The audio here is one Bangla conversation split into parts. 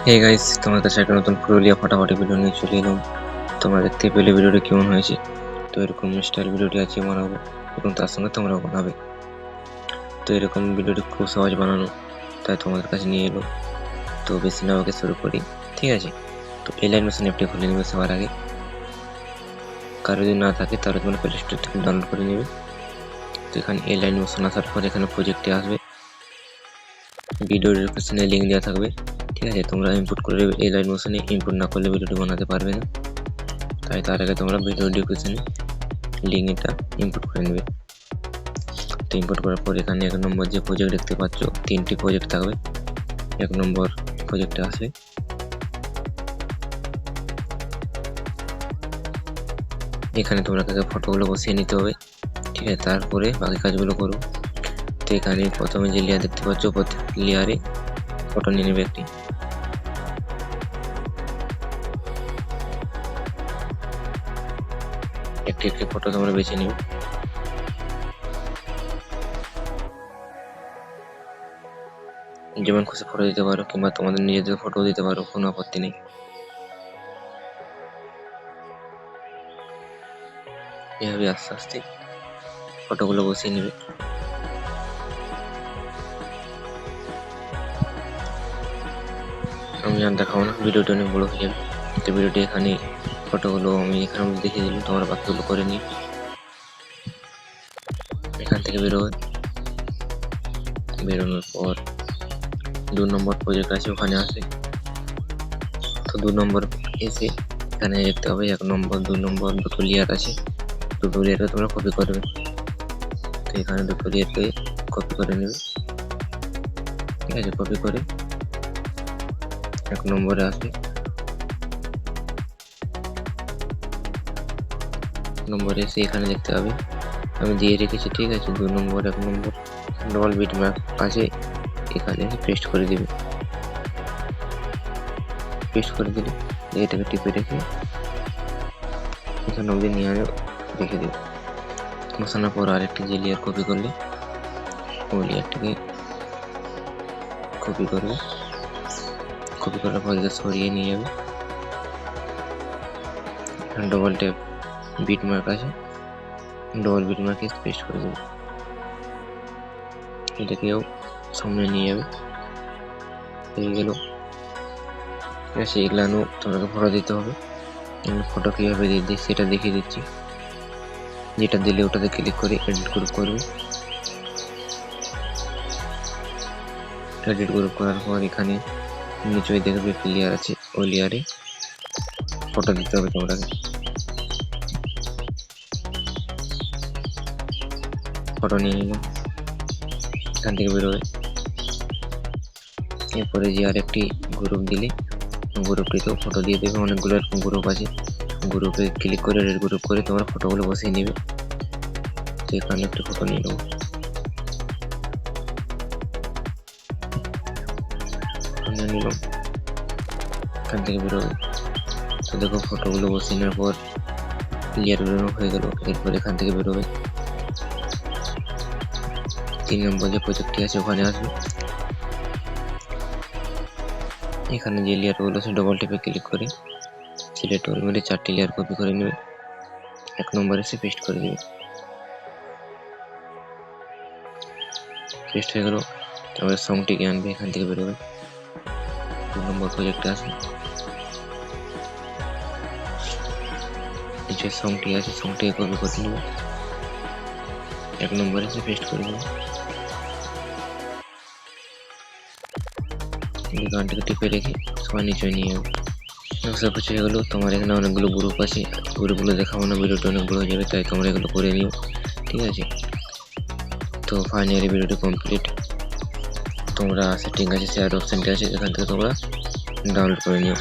হে গাইস, তোমাদের কাছে একটা নতুন পুরুলিয়া ফাটাফাটি ভিডিও নিয়ে চলে এলাম। তোমরা দেখতে পেলে ভিডিওটি কেমন হয়েছে। তো এরকম স্টাইল ভিডিওটি আজকে বানাবো এবং তার সঙ্গে তোমরাও বানাবে। তো এরকম ভিডিওটি খুব সহজ বানানো, তাই তোমাদের কাছে নিয়ে এলো। তো বেশি না ওকে শুরু করি, ঠিক আছে? তো এলাইন মোশন অ্যাপটি খুলে নেবে সবার আগে। কারো যদি না থাকে তাহলে তোমরা প্লে স্টোর থেকে ডাউনলোড করে নেবে। তো এখানে এলাইন মোশন আসার পর এখানে প্রজেক্টে আসবে, ভিডিও ডিসক্রিপশনে লিঙ্ক দেওয়া থাকবে, ঠিক আছে? তোমরা ইনপুট করে দেবে। এলাইন মোশনে ইনপুট না করলে ভিডিওটি বানাতে পারবে না, তাই তার আগে তোমরা ভিডিও ডিসক্রিপশনে লিঙ্কটা ইনপুট করে নেবে। তো ইনপুট করার পর এখানে 1 নম্বর যে প্রজেক্ট দেখতে পাচ্ছ, 3টি প্রজেক্ট থাকবে। 1 নম্বর প্রজেক্টে আসবে, এখানে তোমরা ফটোগুলো বসিয়ে নিতে হবে, ঠিক আছে? তারপরে বাকি কাজগুলো করো। তো এখানে প্রথমে যে লেয়ার দেখতে পাচ্ছ, প্রত্যেক লেয়ারে ফটো নিয়ে নেবে একটি। একটি ফটো তোমরা বেছে নেবে। যেমন খুশি ফটো দিতে পারো, কিংবা তোমাদের নিজেদের ফটো দিতে পারো, কোনো আপত্তি নেই। এভাবে আস্তে আস্তে ফটোগুলো বসিয়ে নেবে। আমি আর দেখাবো না, ভিডিওটি অনেক বড় হয়ে যাবে। তো ভিডিওটি এখানে ফটোগুলো আমি এখানে দেখিয়ে দিলাম, তোমরা বাকিগুলো করে নিই। এখান থেকে বেরোবে, বেরোনোর পর 2 নম্বর প্রজেক্ট আছে, ওখানে আসবে। তো 2 নম্বর এসে এখানে দেখতে হবে 1 নম্বর 2 নম্বর দুটো লেয়ার আছে, দুটো লেয়ারকে তোমরা কপি করবে। তো এখানে দুটো লেয়ারকে কপি করে নেবে, ঠিক আছে? কপি করে 1 নম্বরে আসবে। নম্বরে এসে এখানে দেখতে হবে আমি দিয়ে রেখেছি, ঠিক আছে? 2 নম্বর 1 নম্বর ডবল বিট মার্ক আছে, এখানে পেস্ট করে দিবে। পেস্ট করে দিলে এটাকে টিপে রেখে এখানে অবধি নিয়ে রেখে দেবে। বসানোর পর আরেকটি যে লেয়ার কপি করলে ওই লেয়ারটাকে কপি করবে। কপি করার পর এটা সরিয়ে নিয়ে যাবে। এখানে ডবল ট্যাপ বিট মার্ক আছে, ডবল বিট মার্কে পেস্ট করে দেবে। এটাকেও সামনে নিয়ে যাবে, হয়ে গেল। ঠিক আছে, এগুলো তোমাকে ফটো দিতে হবে। ফটো কীভাবে দিই সেটা দেখিয়ে দিচ্ছি। যেটা দিলে ওটাতে ক্লিক করে এডিট গ্রুপ করবে। এডিট গ্রুপ করার পর এখানে নিচে দেখবে একটি লেয়ার আছে, ওই লেয়ারে ফটো দিতে হবে তোমাকে। ফটো নিয়ে নিলাম, এখান থেকে বেরোবে। এরপরে যে আরেকটি গ্রুপ দিলে গ্রুপটিতেও ফটো দিয়ে দেবে। অনেকগুলো এরকম গ্রুপ আছে, গ্রুপে ক্লিক করে এডিট গ্রুপ করে তোমরা ফটোগুলো বসিয়ে নেবে। তো এখানে একটি ফটো নিয়ে নেবো, নিয়ে নিলাম, এখান থেকে বেরোবে। তো দেখো ফটোগুলো বসিয়ে নেওয়ার পর লেয়ার বেরোনো হয়ে গেল। এরপর এখান থেকে বেরোবে, 3 নম্বর যে প্রজেক্টটি আছে ওখানে আসবে। এখানে যে লেয়ারগুলো আছে ডবল টেপে ক্লিক করে সিলেক্ট করে মেরে 4টি লেয়ার কপি করে নেবে। 1 নম্বরে এসে পেস্ট করে দেবে। পেস্ট হয়ে গেল। তারপরে সংটিকে আনবে, এখান থেকে বেরোবে। 2 নম্বর প্রজেক্টে আসবে, নিচে সংটি আছে, সংটিকে কপি করে নেবে। 1 নম্বরে এসে পেস্ট করে দেবে। গানটাকে টিপে রেখে সবাই নিচে নিয়ে যাবে। সব কিছু হয়ে গেলো। তোমার এখানে অনেকগুলো গ্রুপ আছে, গ্রুপগুলো দেখাবো না, ভিডিওটা অনেক বড় হয়ে যাবে, তাই তোমরা এগুলো করে নিও, ঠিক আছে? তো ফাইনালি ভিডিওটি কমপ্লিট। তোমরা সেটিং আছে, শেয়ার অপশানটি আছে, এখান থেকে তোমরা ডাউনলোড করে নিও।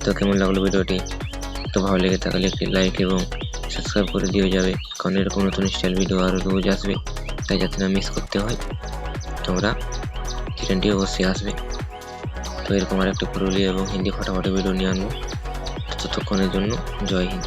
তো কেমন লাগলো ভিডিওটি? তো ভালো লেগে থাকলে একটি লাইক এবং সাবস্ক্রাইব করে দিয়ে যাবে, কারণ এরকম নতুন স্টাইল ভিডিও আরও রোজ আসবে, তাই যাতে না মিস করতে হয় তোমরা চ্যানেলটি অবশ্যই আসবে। তো এরকম আরেকটি পুরুলিয়া এবং হিন্দি ফাটাফাটি ভিডিও নিয়ে আনবো। ততক্ষণের জন্য জয় হিন্দ।